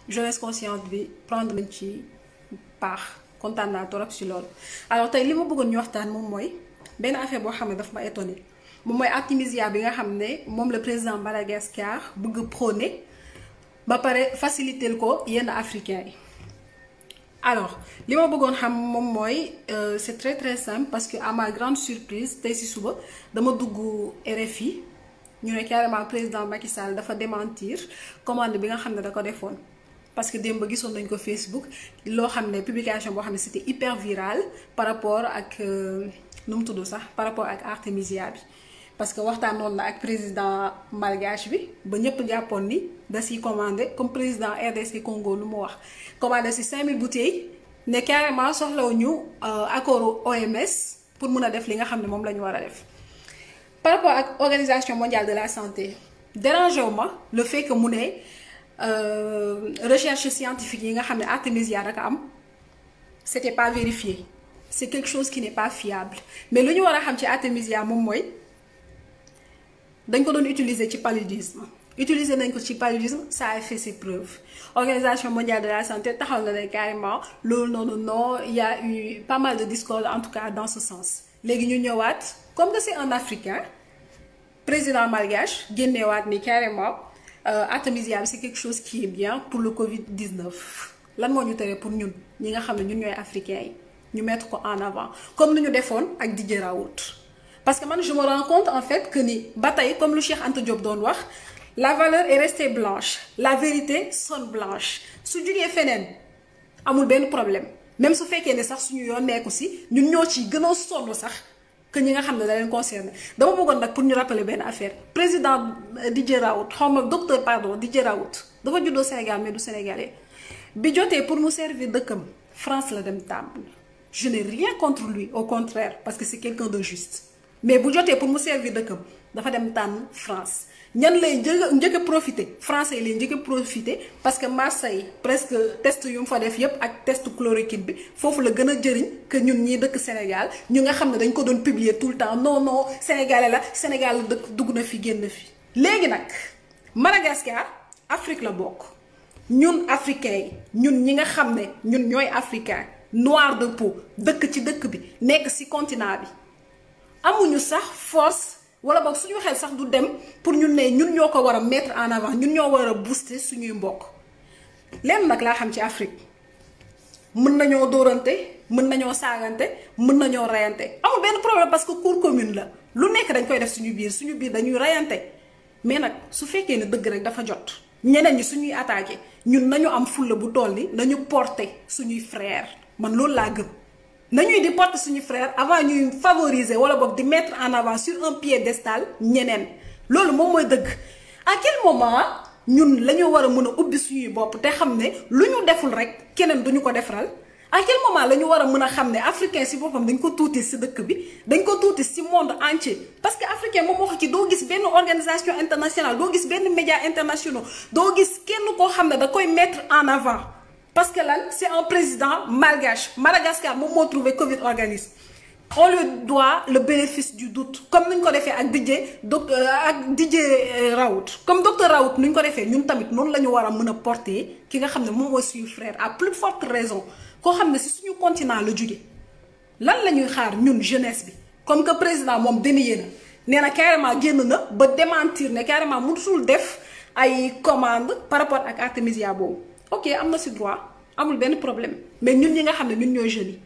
jeunesse consciente bi prendre nañ ci part kontaan naa torop ci loolu. alors tey li ma bëggoon ñu waxtaan moom mooy benn affaire boo xam ne daf ma étonné moom mooy artémisia bi nga xam ne moom le président Madagascar bëgg prôné ba pare faciliter ko yenn africains yi. alors li ma bëggoon xam moom mooy c'est très simple parce que à ma grande surprise tey ci suba dama dugg RFI ñu ne carrément président Macky Sall dafa démentir commande bi nga xam ne da ko defoon. parce que démb gisoon nañ ko Facebook loo xam ne publication boo xam ne c'était hyper viral par rapport ak nu mu tudd sax par rapport ak artémisia bi. parce que waxtaanoon na ak président malgache bi ba ñëpp jàppoon ni da siy commandé comme président RDC Congo lu mu wax commandé si 5000 bouteilles ne carrément soxlawuñu accord OMS pour mun a def li nga xam ne moom la ñu war a def. par rapport ak organisation mondiale de la santé dérangé wu ma le fait que mu ne recherche scientifique yi nga xam ne artémisia rek am c'était pas vérifié c'est quelque chose qui n'est pas fiable mais lu ñu war a xam ci artémisia moom mooy. dañ ko doon utiliser ci paludisme utiliser nañ ko ci paludisme ça a fait ses preuves organisation mondiale de la santé taxaw na ne carrément loolu noonu non il y a eu pas mal de discours en tout cas dans ce sens. léegi ñu ñëwaat comme que c'est un africain président malgache génneewaat ni carrément artémisia bi c'est quelque chose qui est bien pour le Covid-19 lan moo ñu tere pour ñun ñi nga xam ne ñun ñooy africains yi ñu mettre ko en avant comme ni ñu defoon ak Didier Raoult. parce que man je me rends compte en fait que ni ba tey comme lu Cheikh Anta Diop doon wax la valeur est restée blanche la vérité sonne blanche su jugee feneen amul benn problème même su fekkee ne sax suñu yoon nekku si ñun ñoo ci gën a sonn sax que ñi nga xam ne da leen concerné dama bëggoon nag pour ñu rappeler benn affaire président Didier Raoult xaw ma docteur pardon Didier Raoult dafa juddoo Sénégal mais du sénégalais bi jotee pour mu servir dëkkam France la dem tàmbali je n'ai rien contre lui au contraire parce que c'est quelqu'un de juste. mais bu jotee pour mu servir dëkkam dafa dem tànn France ñan lay njëkk a profité français yi lay njëkk a profité parce que Marseille presque test yu mu fa def yépp ak test chloroquine bi foofu la gën a jëriñ que ñun ñii dëkk Sénégal ñu nga xam ne dañ ko doon publier tout le temps non sénégalais la Sénégal la dëkk dugg na fi génn fi. léegi nag Madagascar Afrique la bokk ñun africains yi ñun ñi nga xam ne ñun ñooy africain noir de peau dëkk ci dëkk bi nekk ci continent bi. amuñu sax force wala boog suñu xel sax du dem pour ñun ne ñun ñoo ko war a mettre en avant ñun ñoo war a booster suñuy mbokk lenn nag laa xam ci Afrique mën nañoo dóorante mën nañoo saagante mën nañoo reyante amul benn problème parce que cour commune la lu nekk dañ koy def suñu biir dañuy reyante mais nag su fekkee ne dëgg rek dafa jot ñeneen ñi suñuy attaqué ñun nañu am fulla bu toll ni nañu porter suñuy frère man loolu laa gëm. nañuy di porter suñu frère avant ñuy favoriser wala boog di mettre en avant sur un piédestal ñeneen loolu moom mooy dëgg à quel moment ñun la ñu war a mën a ubbi suñuy bopp te xam ne lu ñu deful rek keneen duñu ko defaral à quel moment la ñu war a mën a xam ne africain si boppam dañ ko tuuti si dëkk bi dañ ko tuuti si monde entier parce que africain moom wax ci doo gis benn organisation internationale doo gis benn média internationaux doo gis kenn koo xam ne da koy mettre en avant. parce que là c'est un président malgache Madagascar moom moo trouvé Covid organisme on lui doit le bénéfice du doute comme ni ñu ko defee ak Didier Raoult comme docteur Raoult ni ñu ko defee ñun tamit noonu la ñu war a mën a porter ki nga xam ne moom mooy suñu frère à plus forte raison koo xam ne si suñu continent la jóge lan la ñuy xaar ñun jeunesse bi comme que président moom dénié na nee na carrément génn na ba démentir ne carrément mënutul def ay commande par rapport ak artémisia boobu. ok am na ci droit amul benn problème mais ñun ñi nga xam ne ñun ñooy jeunes yi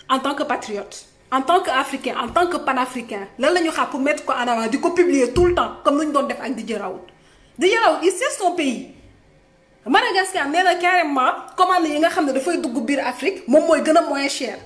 en tant que patriote en tant que africain en tant que panafricain lan la ñu xaar pour mettre ko en avant di ko publier tout le temps comme ni ñu doon def ak Didier Raoult. Didier Raoult il sait son pays Madagascar nee na carrément commande yi nga xam ne dafay dugg biir Afrique moom mooy gën a moins cher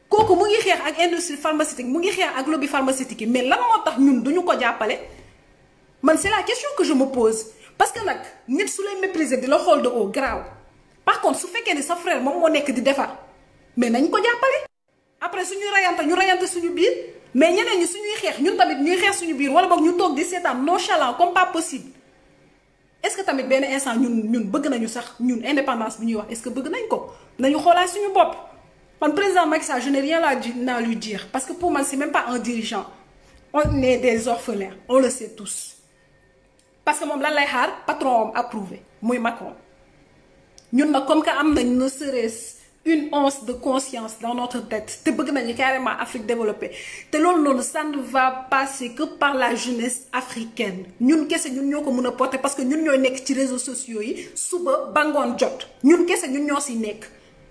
kooku mu ngi xeex ak industrie pharmaceutique mu ngi xeex ak lobby pharmaceutique yi mais lan moo tax ñun duñu ko jàppale man c'est la question que je me pose. parce que nag nit su lay mépriser di la xool de haut grave par contre su fekkee ni sa frère moom moo nekk di defar mais nañ ko jàppale après suñuy rayante ñu rayante suñu biir mais ñeneen ñi suñuy xeex ñun tamit ñuy xeex suñu biir wala boog ñu toog di seetaan nonchalant comme pas possible est-ce que tamit benn instant ñun bëgg nañu sax ñun indépendance bi ñuy wax est-ce que bëgg nañ ko nañu xoolaat suñu bopp man président Macky Sall je n'ai rien à lui dire parce que pour man c'est même pas un dirigeant on est des orphelins on le sait tous. parce que moom lan lay xaar patron am approuvé muy Macron ñun nag comme que am nañ ne serait-ce une once de conscience dans notre tête te bëgg nañu carrément Afrique développée te loolu noonu ça ne va passer que par la jeunesse africaine ñun kese ñun ñoo ko mën a porter parce que ñun ñooy nekk ci réseaux sociaux yi suba ba ngoon jot ñun kese ñun ñoo si nekk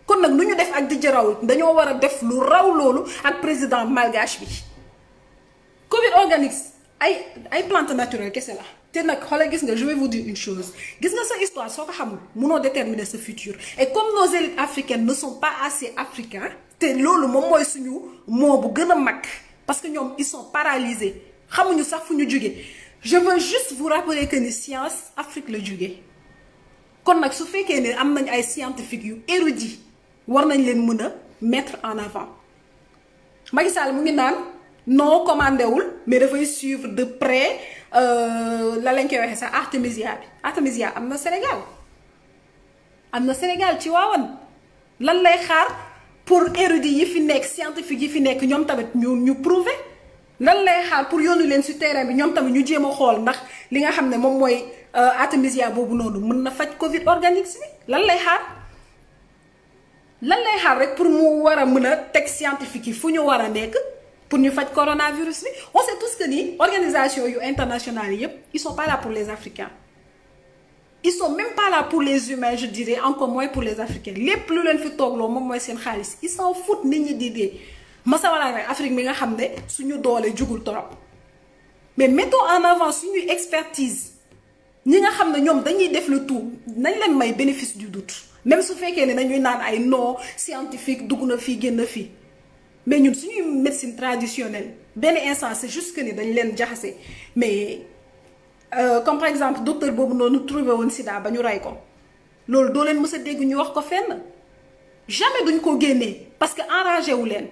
kon nag nu ñu def ak Didier Raoult dañoo war a def lu raw loolu ak président malgache bi Covid organique ay plante naturelle kese la te nag xoolal gis nga je vais vous dire une chose gis nga sa histoire soo ko xamul munoo déterminer sa futur et comme nos élites africaines ne sont pas assez africains te loolu moom mooy suñu moo bu gën a mag parce que ñoom ils sont paralysés xamuñu sax fu ñu jógee je veux juste vous rappeler que ni science Afrique la jógee kon nag su fekkee ne am nañ ay scientifiques yu érudits war nañ leen mën a mettre en avant Macky Sall mu ngi naan non commandé wul mais dafay suivre de près la lañ koy waxee sax artémisia bi artémisia am na Sénégal ci waawan lan lay xaar pour érudits yi fi nekk scientifique yi fi nekk ñoom tamit ñu prouver lan lay xaar pour yónni leen ci terrain bi ñoom tamit ñu jéem a xool ndax li nga xam ne moom mooy artémisia boobu noonu mën na faj Covid organique si lan lay xaar rek pour mu war a mën a teg scientifique yi fu ñu war a nekk pour ñu faj coronavirus bi on sait tous que ni organisation yu internationales yépp ils sont pas là pour les Africains ils sont même pas là pour les humains je dirais encore moins pour les Africains lépp lu leen fi toogloo moom mooy seen xaalis ils s'en foutent nit ñi di dee masawalaa rek Afrique mi nga xam ne suñu doole jugul torop mais mettons en avant suñuy expertise ñi nga xam ne ñoom dañuy def le tout nañ leen may bénéfice du doute même su fekkee ne dañuy naan ay non scientifique dugg na fii génn fii mais ñun suñuy médecine traditionnelle benn instant c'est juste que ni dañ leen jaxase mais comme par exemple docteur boobu noonu trouvé woon sida ba ñu rey ko loolu doo leen mës a dégg ñu wax ko fenn jamais duñ ko génnee parce que enragé wu leen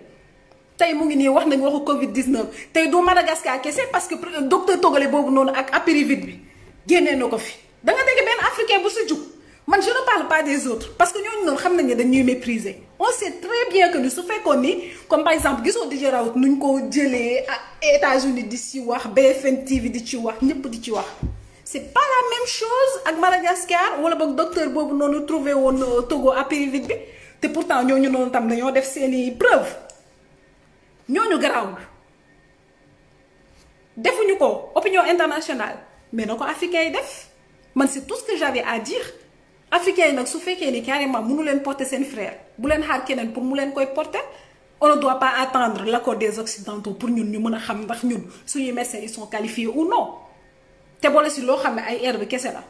tey mu ngi nii wax nañ waxu Covid 19 tey du Madagascar kese parce que docteur togolais boobu noonu ak apérivite bi génnee na ko fi da nga dégg benn africain bu si jug man je ne parle pas des autres parce que ñooñu noonu xam nañ ne dañuy mépriser on sait très bien que ni su fekkoon ni comme par exemple gisoo Didier Raoult nuñ ko jëlee ak États-Unis di ci wax BFM TV di ci wax ñëpp di ci wax c'est pas la même chose ak Madagascar wala boog docteur boobu noonu trouvé woon Togo apérivite bi te pourtant ñooñu noonu tam dañoo def seeni preuve ñooñu garaawul defuñu ko opinion internationale mais na ko africain yi def man c'est tout ce que j'avais à dire africain yi nag su fekkee ni carrément mënu leen porter seen frère bu leen xaar keneen pour mu leen koy porter on ne doit pas attendre l'accord des occidentaux pour ñun ñu mën a xam ndax ñun suñuy médecins ils sont qualifiés ou non te boole si loo xam ne ay herbe kese la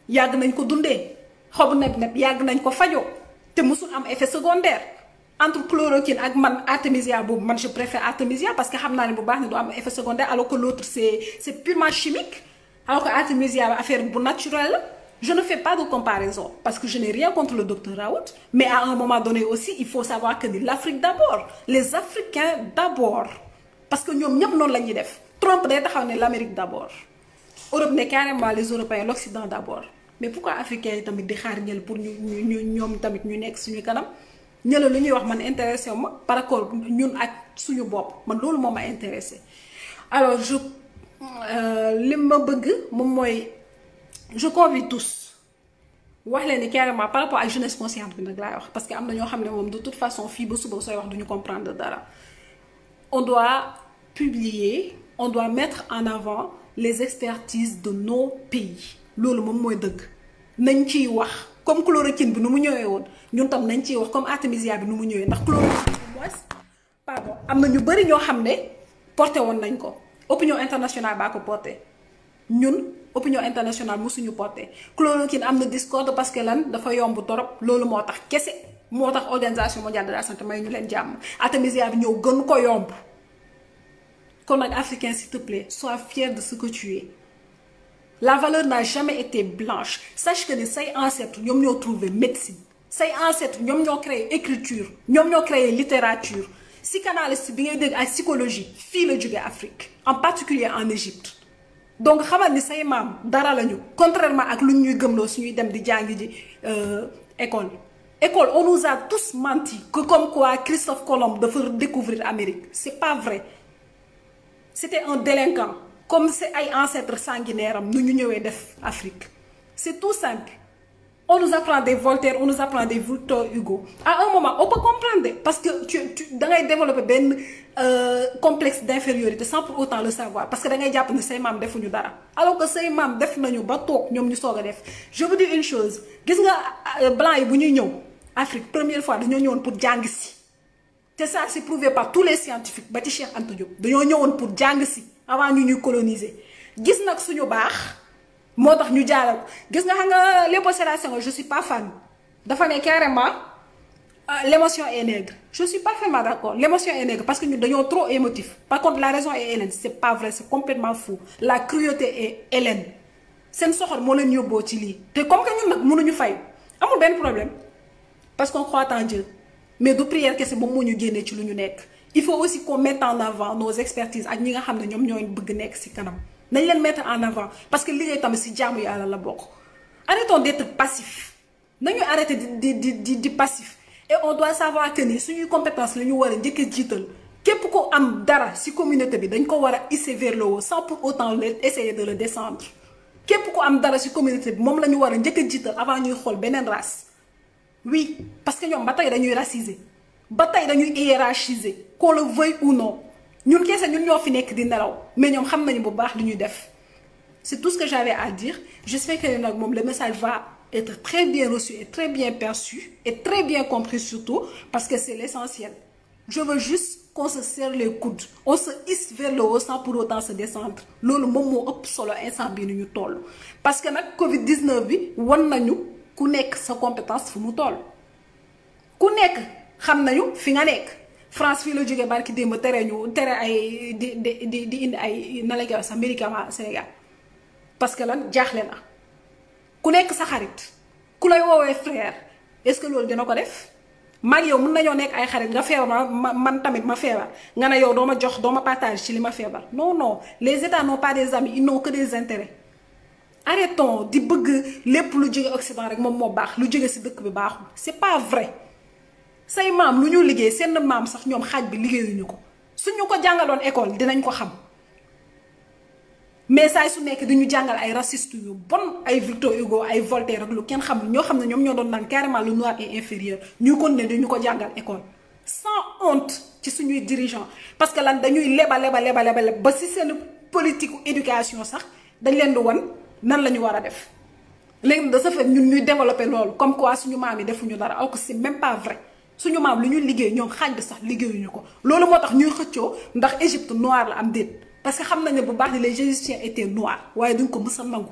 yàgg nañ ko dundee xobu neb-neb yàgg nañ ko fajoo te musul am effet secondaire entre chloroquine ak man artémisia boobu man je préfère artémisia parce que xam naa ne bu baax ne du am effet secondaire alors que l'autre c'est purement chimique alors que artémisia affaire bu naturelle la je ne fais pas de comparaison parce que je n'ai rien contre le docteur Raoult mais à un moment donné aussi il faut savoir que l'Afrique d'abord les Africains d'abord parce que ñoom ñëpp noonu la ñuy def Trump day taxaw ne l'Amérique d'abord Europe ne carrément les Européens l'Occident d'abord mais pourquoi africains yi tamit di xaar ñël pour ñoom tamit ñu nekk suñu kanam ñëla lu ñuy wax man intéressé ma par rapport ñun ak suñu bopp man loolu moo ma intéressé alors li ma bëgg moom mooy je convie tous wax leen ni carrément par rapport ak jeunesse consciente bi nag laay wax parce que am na ñoo xam ne moom de toute façon fii ba suba sooy wax duñu comprendre dara on doit publier on doit mettre en avant les expertises de nos pays loolu moom mooy dëgg nañ ciy wax comme chloroquine bi nu mu ñëwee woon ñun tam nañ ciy wax comme artémisia bi nu mu ñëwee ndax chloroquine au moins pardon am na ñu bari ñoo xam ne porté woon nañ ko opinion internationale baa ko porté ñun opinion internationale musuñu porté chloroquine am na discorde parce que lan dafa yomb torop loolu moo tax kese moo tax organisation mondiale de la santé may ñu leen jàmm artémisia bi ñëw gën ko yomb kon nag africain s'il te plaît sois fier de ce que tu es. La valeur n'a jamais été blanche. Sache que les say ancêtres ñoom ñoo trouvé médecine say ancêtres ñoom ñoo créé écriture ñoom ñoo créé littérature psychanalyste bi ngay dégg ay psychologie fii la jóge Afrique en particulier en Égypte donc xamal ni say maam dara lañu contrairement ak lu ñuy gëmloo suñuy dem di jàngi ji école on nous a tous menti que comme quoi Christophe Colomb dafa découvrir Amérique c'est pas vrai c'était un délinquant comme c'est ay ancêtres sanguinaires am nu ñu ñëwee def Afrique c'est tout simple. On nous apprend des Voltaire, on nous apprend des Victor Hugo. À un moment, on peut comprendre parce que tu as développé un complexe d'infériorité sans pour autant le savoir. Parce que tu as dit que ces mamans defuñu dara. Alors que ces mamans def nañu ba tok ñom ñu soga def. Je vous dis une chose, gis nga blanc yi bu ñuy ñëw Afrique première fois dañoo ñëwoon pour jàng si. C'est ça, c'est prouvé par tous les scientifiques ba ci Cheikh Anta Diop. Dañoo ñëwoon pour jàng si avant ñu ñuy coloniser. Gis nak suñu baax motax ñu jaaral gis nga xam nga Léopold Sédar Senghor je suis pas fan dafa né carrément l'émotion est nègre je suis parfaitement d'accord l'émotion est nègre parce que nous dañoo trop émotif par contre la raison est hélène c'est pas vrai c'est complètement faux la cruauté est hélène seen soxor moo leen yóbboo ci lii te comme que ñun nag mënuñu fay amul benn problème parce qu'on croit en Dieu mais du prière kese moom moo ñu génnee ci lu ñu nekk il faut aussi qu'on mette en avant nos expertises ak ñi nga xam ne ñoom ñooy bëgg nekk ci kanam nañ leen mettre en avant parce que liggéey tamit ci jaamu yàlla la bokk arrêtons d'être passif nañu arrêter di passif et on doit savoir que ni suñuy compétence la ñu war a njëkk a jiital képp ko am dara ci communauté bi dañ ko war a hisser vers le haut sans pour autant essayer de le descendre képp ko am dara ci communauté bi moom la ñu war a njëkk a jiital avant ñuy xool beneen race oui parce que ñoom ba tey dañuy raciser ba tey dañuy hiérarchiser qu'on le veuille ou non ñun kese ñun ñoo fi nekk di nelaw mais ñoom xam nañu bu baax li ñuy def c'est tout ce que j'avais à dire j'espère que nag moom le message va être très bien reçu et très bien perçu et très bien compris surtout parce que c'est l'essentiel je veux juste qu'on se serre les coudes on se hisse vers le haut sans pour autant se descendre loolu moom moo ëpp solo instant bii ni ñu toll parce que nag Covid 19 bi wan nañu ku nekk sa compétence fu mu toll ku nekk xam nañu fi nga nekk France fii la jógee barki démb tere ay di indi ay na la koy wax sax médicament Sénégal parce que lan jaaxle na ku nekk sa xarit ku lay woowee frère est-ce que loolu dina ko def mag yow mën nañoo nekk ay xarit nga feebar man tamit ma feebar nga ne yow doo ma jox doo ma partage ci li ma feebar non non les États n'ont pas des amis ils n'ont que des intérêts arrêtons di bëgg lépp lu jóge Occident rek moom moo baax lu jóge ci dëkk bi baaxul c'est pas vrai say maam lu ñu liggéey seen maam sax ñoom xaaj bi liggéeyuñu ko suñu ko jàngaloon école dinañ ko xam mais saay su nekk dañu jàngal ay racistes yu bon ay Victor Hugo ay Voltaire ak lu kenn xamul ñoo xam ne ñoom ñoo doon naan carrément le noir est inférieur ñu kon ne dañu ko jàngal école sans honte ci suñuy dirigeants parce que lan dañuy leba ba si seen politique éducation sax dañ leen di wan nan la ñu war a def léegi de ce fait ñun ñuy développer loolu comme quoi suñu maam yi defuñu dara alors que c'est même pas vrai suñu maam lu ñuy liggéey ñoom xaaj bi sax liggéeyuñu ko loolu moo tax ñuy xëccoo ndax Égypte noir la am déet parce que xam nañ ne bu baax les Égyptiens étaient noirs waaye duñ ko mës a nangu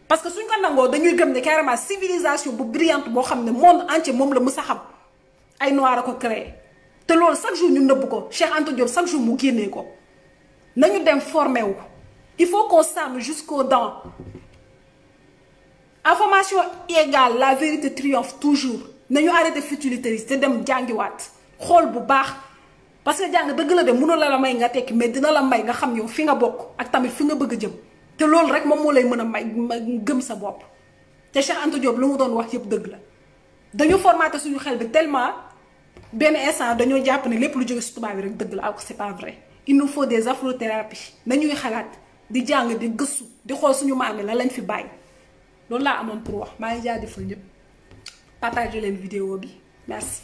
parce que suñ ko nangoo dañuy gëm ne carrément civilisation bu brillante boo xam ne monde entier moom la mës a xam ay noirs a ko créé te loolu chaque jour ñu nëbb ko Cheikh Anta Diop chaque jour mu génnee ko nañu dem formé wu il faut qu'on s'arme jusqu'aux dents information égale la vérité triomphe toujours nañu arrêté futilité te dem jàngiwaat xool bu baax parce que jàng dëgg la de mënul la may nga tekki mais dina la may nga xam yow fi nga bokk ak tamit fi nga bëgg a jëm te loolu rek moom moo lay mën a may gëm sa bopp te Cheikh Anta Diop lu mu doon wax yëpp dëgg la dañu formaté suñu xel bi tellement benn instant dañoo jàpp ne lépp lu jóge si tubaab bi rek dëgg la alors que c'est pas vrai il nous faut des afrothérapies nañuy xalaat di jàng di gëstu di xool suñu maam yi la lañ fi bàyyi loolu laa amoon pour wax maa ngi jaajëfal ñëpp partager leen vidéo bi merci